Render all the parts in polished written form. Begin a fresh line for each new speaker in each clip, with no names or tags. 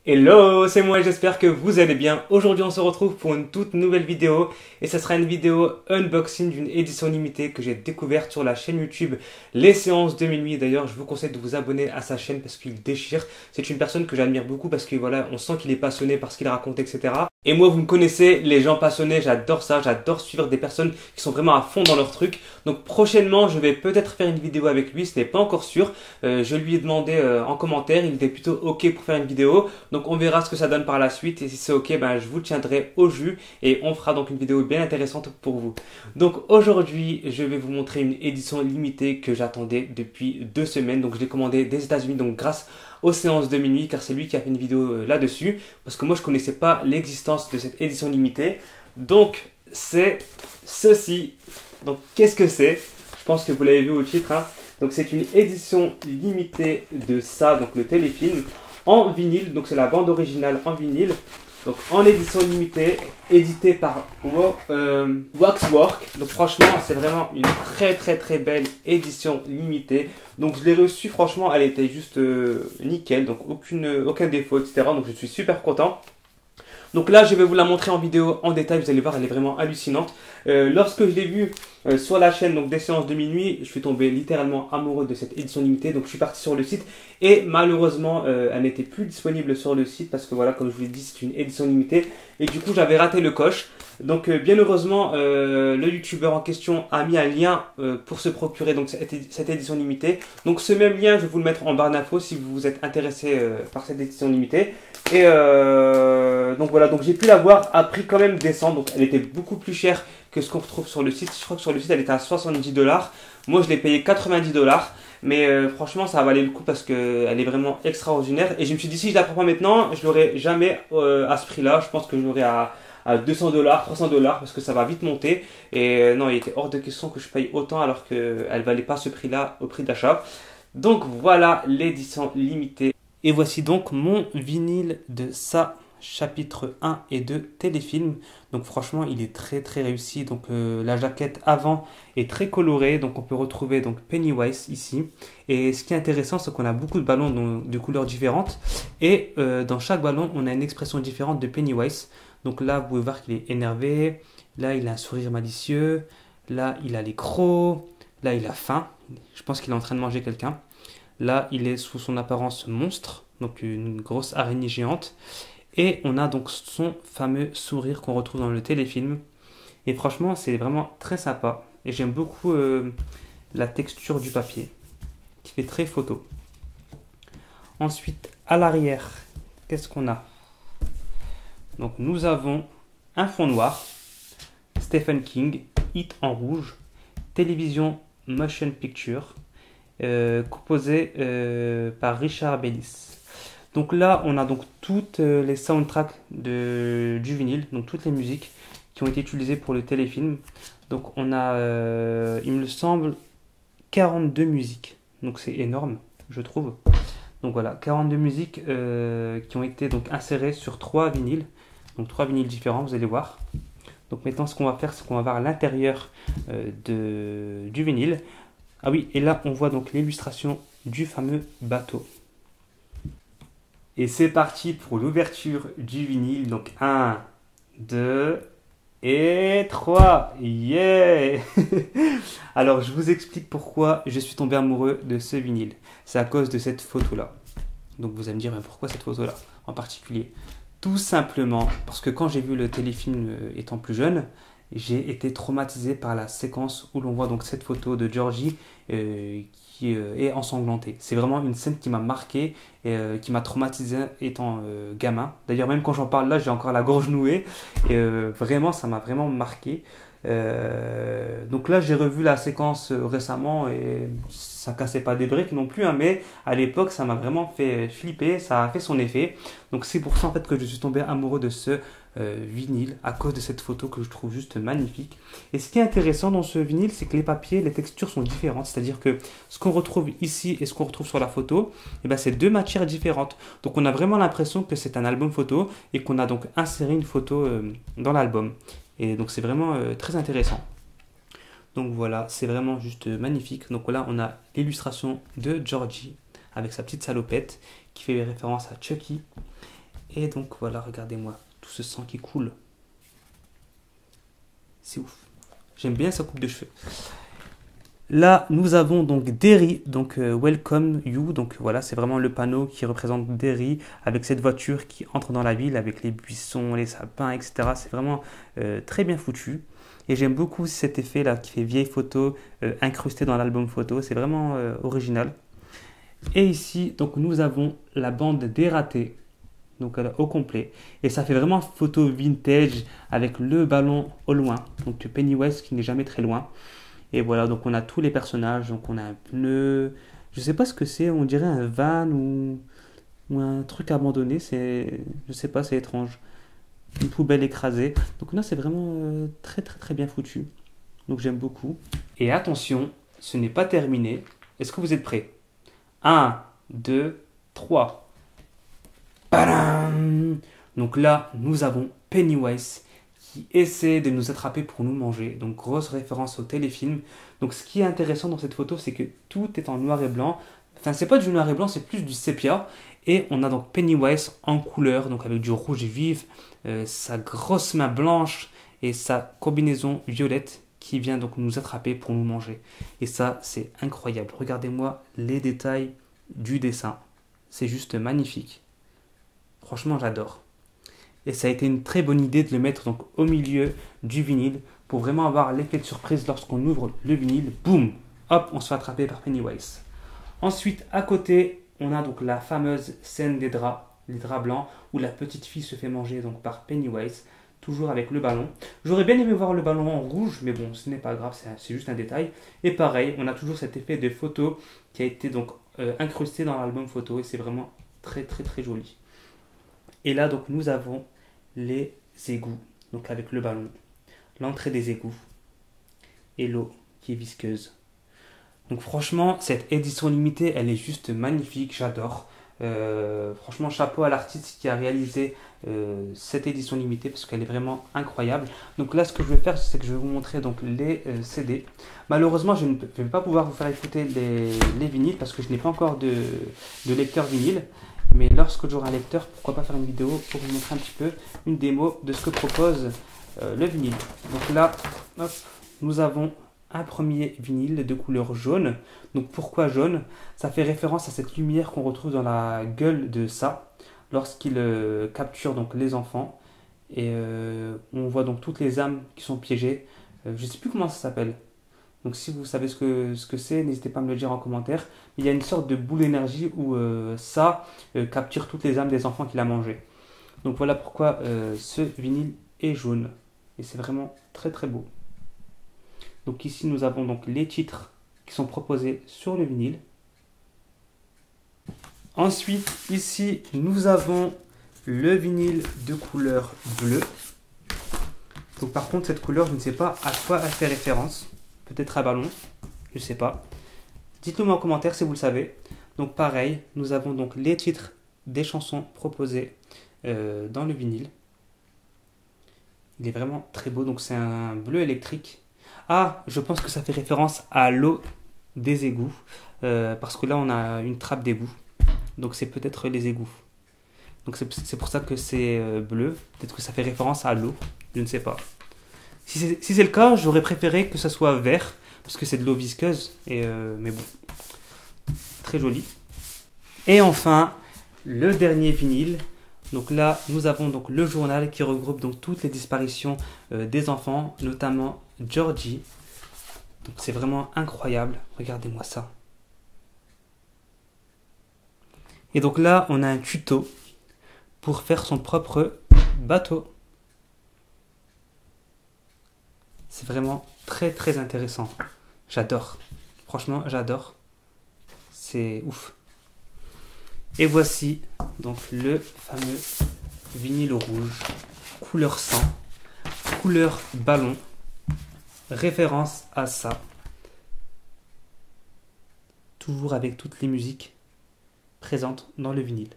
Hello, c'est moi, j'espère que vous allez bien. Aujourd'hui, on se retrouve pour une toute nouvelle vidéo et ça sera une vidéo unboxing d'une édition limitée que j'ai découverte sur la chaîne YouTube Les Séances de Minuit. D'ailleurs, je vous conseille de vous abonner à sa chaîne parce qu'il déchire. C'est une personne que j'admire beaucoup parce que voilà, on sent qu'il est passionné par ce qu'il raconte, etc. Et moi, vous me connaissez, les gens passionnés, j'adore ça, j'adore suivre des personnes qui sont vraiment à fond dans leur truc. Donc prochainement, je vais peut-être faire une vidéo avec lui, ce n'est pas encore sûr. Je lui ai demandé en commentaire, il était plutôt ok pour faire une vidéo. Donc on verra ce que ça donne par la suite et si c'est ok, ben, je vous tiendrai au jus et on fera donc une vidéo bien intéressante pour vous. Donc aujourd'hui, je vais vous montrer une édition limitée que j'attendais depuis 2 semaines. Donc je l'ai commandé des États-Unis donc grâce aux séances de minuit car c'est lui qui a fait une vidéo là-dessus parce que moi je connaissais pas l'existence de cette édition limitée. Donc c'est ceci. Donc qu'est-ce que c'est? Je pense que vous l'avez vu au titre, hein. Donc c'est une édition limitée de ça, donc le téléfilm en vinyle, donc c'est la bande originale en vinyle, donc en édition limitée, édité par Waxwork. Donc franchement, c'est vraiment une très belle édition limitée. Donc je l'ai reçue, franchement, elle était juste nickel, donc aucun défaut, etc. Donc je suis super content. Donc là, je vais vous la montrer en vidéo en détail, vous allez voir, elle est vraiment hallucinante. Lorsque je l'ai vue sur la chaîne donc des séances de minuit, je suis tombé littéralement amoureux de cette édition limitée. Donc je suis parti sur le site et malheureusement, elle n'était plus disponible sur le site parce que voilà, comme je vous l'ai dit, c'est une édition limitée. Et du coup, j'avais raté le coche. Donc bien heureusement, le youtubeur en question a mis un lien pour se procurer donc cette édition limitée. Donc ce même lien, je vais vous le mettre en barre d'infos si vous êtes intéressé par cette édition limitée. Et donc voilà, donc j'ai pu l'avoir à prix quand même décent. Donc elle était beaucoup plus chère que ce qu'on retrouve sur le site. Je crois que sur le site elle était à 70 $. Moi je l'ai payé 90 $. Mais franchement ça valait le coup parce qu'elle est vraiment extraordinaire. Et je me suis dit si je la prends pas maintenant, je l'aurai jamais à ce prix là. Je pense que je l'aurai à 200 $, 300 $ parce que ça va vite monter. Et non, il était hors de question que je paye autant alors qu'elle valait pas ce prix là au prix d'achat. Donc voilà l'édition limitée. Et voici donc mon vinyle de ça, chapitre 1 et 2 téléfilm. Donc franchement, il est très réussi. Donc la jaquette avant est très colorée. Donc on peut retrouver donc Pennywise ici. Et ce qui est intéressant, c'est qu'on a beaucoup de ballons de couleurs différentes. Et dans chaque ballon, on a une expression différente de Pennywise. Donc là, vous pouvez voir qu'il est énervé. Là, il a un sourire malicieux. Là, il a les crocs. Là, il a faim. Je pense qu'il est en train de manger quelqu'un. Là, il est sous son apparence monstre, donc une grosse araignée géante. Et on a donc son fameux sourire qu'on retrouve dans le téléfilm. Et franchement, c'est vraiment très sympa. Et j'aime beaucoup la texture du papier, qui fait très photo. Ensuite, à l'arrière, qu'est-ce qu'on a? Donc nous avons un fond noir, Stephen King, Hit en rouge, télévision motion picture, composé par Richard Bellis. Donc là, on a donc toutes les soundtracks du vinyle, donc toutes les musiques qui ont été utilisées pour le téléfilm. Donc on a, il me semble, 42 musiques. Donc c'est énorme, je trouve. Donc voilà, 42 musiques qui ont été donc insérées sur 3 vinyles. Donc 3 vinyles différents, vous allez voir. Donc maintenant, ce qu'on va faire, c'est qu'on va voir l'intérieur du vinyle. Ah oui, et là, on voit donc l'illustration du fameux bateau. Et c'est parti pour l'ouverture du vinyle. Donc 1, 2 et 3. Yeah. Alors, je vous explique pourquoi je suis tombé amoureux de ce vinyle. C'est à cause de cette photo-là. Donc vous allez me dire, mais pourquoi cette photo-là en particulier? Tout simplement parce que quand j'ai vu le téléfilm étant plus jeune, j'ai été traumatisé par la séquence où l'on voit donc cette photo de Georgie qui est ensanglantée. C'est vraiment une scène qui m'a marqué et qui m'a traumatisé étant gamin. D'ailleurs, même quand j'en parle là, j'ai encore la gorge nouée. Et vraiment, ça m'a vraiment marqué. Donc là, j'ai revu la séquence récemment et ça cassait pas des briques non plus, hein, mais à l'époque, ça m'a vraiment fait flipper, ça a fait son effet. Donc c'est pour ça en fait que je suis tombé amoureux de ce vinyle à cause de cette photo que je trouve juste magnifique. Et ce qui est intéressant dans ce vinyle, c'est que les papiers, les textures sont différentes. C'est-à-dire que ce qu'on retrouve ici et ce qu'on retrouve sur la photo, eh ben, c'est 2 matières différentes. Donc on a vraiment l'impression que c'est un album photo et qu'on a donc inséré une photo dans l'album. Et donc c'est vraiment très intéressant. Donc voilà, c'est vraiment juste magnifique. Donc là, on a l'illustration de Georgie avec sa petite salopette qui fait référence à Chucky. Et donc voilà, regardez-moi, tout ce sang qui coule. C'est ouf. J'aime bien sa coupe de cheveux. Là, nous avons donc Derry, donc Welcome You. Donc voilà, c'est vraiment le panneau qui représente Derry avec cette voiture qui entre dans la ville avec les buissons, les sapins, etc. C'est vraiment très bien foutu. Et j'aime beaucoup cet effet là qui fait vieille photo incrustée dans l'album photo. C'est vraiment original. Et ici, donc nous avons la bande dératée, donc au complet. Et ça fait vraiment photo vintage avec le ballon au loin. Donc Pennywise qui n'est jamais très loin. Et voilà, donc on a tous les personnages. Donc on a un pneu. Je sais pas ce que c'est, on dirait un van ou un truc abandonné. Je sais pas, c'est étrange. Une poubelle écrasée. Donc là, c'est vraiment très très très bien foutu. Donc j'aime beaucoup. Et attention, ce n'est pas terminé. Est-ce que vous êtes prêts? 1, 2, 3. Padam! Donc là, nous avons Pennywise qui essaie de nous attraper pour nous manger. Donc grosse référence au téléfilm. Donc ce qui est intéressant dans cette photo, c'est que tout est en noir et blanc. Enfin, c'est pas du noir et blanc, c'est plus du sépia. Et on a donc Pennywise en couleur, donc avec du rouge vif, sa grosse main blanche et sa combinaison violette qui vient donc nous attraper pour nous manger. Et ça, c'est incroyable. Regardez-moi les détails du dessin. C'est juste magnifique. Franchement, j'adore. Et ça a été une très bonne idée de le mettre donc au milieu du vinyle pour vraiment avoir l'effet de surprise lorsqu'on ouvre le vinyle. Boum! Hop, on se fait attraper par Pennywise. Ensuite, à côté, on a donc la fameuse scène des draps, les draps blancs, où la petite fille se fait manger donc par Pennywise, toujours avec le ballon. J'aurais bien aimé voir le ballon en rouge, mais bon, ce n'est pas grave, c'est juste un détail. Et pareil, on a toujours cet effet de photo qui a été donc incrusté dans l'album photo, et c'est vraiment très très très joli. Et là, donc, nous avons les égouts, donc avec le ballon, l'entrée des égouts et l'eau qui est visqueuse. Donc franchement, cette édition limitée, elle est juste magnifique, j'adore. Franchement, chapeau à l'artiste qui a réalisé cette édition limitée parce qu'elle est vraiment incroyable. Donc là, ce que je vais faire, c'est que je vais vous montrer donc les CD. Malheureusement, je ne vais pas pouvoir vous faire écouter les vinyles parce que je n'ai pas encore de lecteur vinyle. Mais lorsque j'aurai un lecteur, pourquoi pas faire une vidéo pour vous montrer un petit peu une démo de ce que propose le vinyle. Donc là, hop, nous avons un premier vinyle de couleur jaune. Donc pourquoi jaune? Ça fait référence à cette lumière qu'on retrouve dans la gueule de ça lorsqu'il capture donc les enfants. Et on voit donc toutes les âmes qui sont piégées. Je ne sais plus comment ça s'appelle. Donc si vous savez ce que c'est, n'hésitez pas à me le dire en commentaire. Il y a une sorte de boule d'énergie où ça capture toutes les âmes des enfants qu'il a mangé. Donc voilà pourquoi ce vinyle est jaune. Et c'est vraiment très très beau. Donc ici nous avons donc les titres qui sont proposés sur le vinyle. Ensuite ici nous avons le vinyle de couleur bleue. Donc par contre cette couleur je ne sais pas à quoi elle fait référence. Peut-être un ballon, je ne sais pas. Dites-le moi en commentaire si vous le savez. Donc pareil, nous avons donc les titres des chansons proposées dans le vinyle. Il est vraiment très beau, donc c'est un bleu électrique. Ah, je pense que ça fait référence à l'eau des égouts, parce que là on a une trappe d'égout. Donc c'est peut-être les égouts. Donc c'est pour ça que c'est bleu. Peut-être que ça fait référence à l'eau, je ne sais pas. Si c'est le cas, j'aurais préféré que ça soit vert, parce que c'est de l'eau visqueuse, mais bon, très joli. Et enfin, le dernier vinyle. Donc là, nous avons donc le journal qui regroupe donc toutes les disparitions des enfants, notamment Georgie. Donc c'est vraiment incroyable, regardez-moi ça. Et donc là, on a un tuto pour faire son propre bateau. C'est vraiment très très intéressant. J'adore. Franchement, j'adore. C'est ouf. Et voici donc le fameux vinyle rouge, couleur sang, couleur ballon, référence à ça. Toujours avec toutes les musiques présentes dans le vinyle.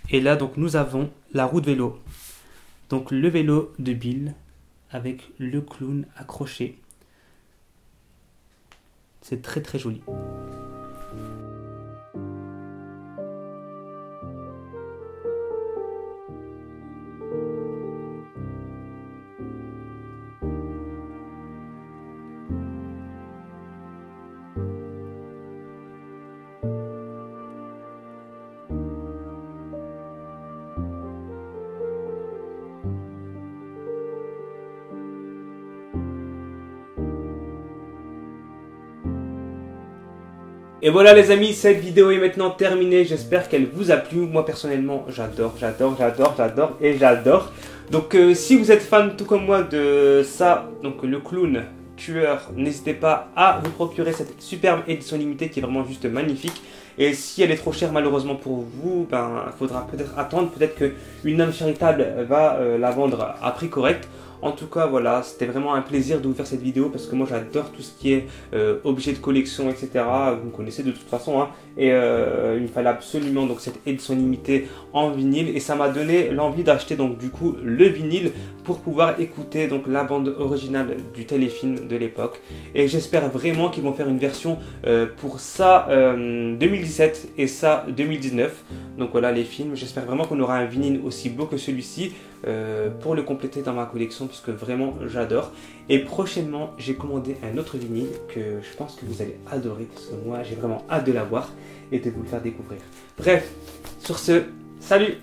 Et là donc nous avons la roue de vélo. Donc le vélo de Bill avec le clown accroché. C'est très très joli. Et voilà les amis, cette vidéo est maintenant terminée. J'espère qu'elle vous a plu. Moi personnellement, j'adore et j'adore. Donc si vous êtes fan tout comme moi de ça, donc le clown tueur, n'hésitez pas à vous procurer cette superbe édition limitée qui est vraiment juste magnifique. Et si elle est trop chère malheureusement pour vous, ben il faudra peut-être attendre, peut-être qu'une âme charitable va la vendre à prix correct. En tout cas voilà, c'était vraiment un plaisir de vous faire cette vidéo parce que moi j'adore tout ce qui est objets de collection, etc. Vous me connaissez de toute façon, hein. Et il me fallait absolument donc cette édition limitée en vinyle et ça m'a donné l'envie d'acheter donc du coup le vinyle pour pouvoir écouter donc la bande originale du téléfilm de l'époque. Et j'espère vraiment qu'ils vont faire une version pour ça 2017 et ça 2019. Donc voilà les films, j'espère vraiment qu'on aura un vinyle aussi beau que celui-ci pour le compléter dans ma collection parce que vraiment j'adore. Et prochainement j'ai commandé un autre vinyle que je pense que vous allez adorer parce que moi j'ai vraiment hâte de l'avoir et de vous le faire découvrir. Bref, sur ce, salut!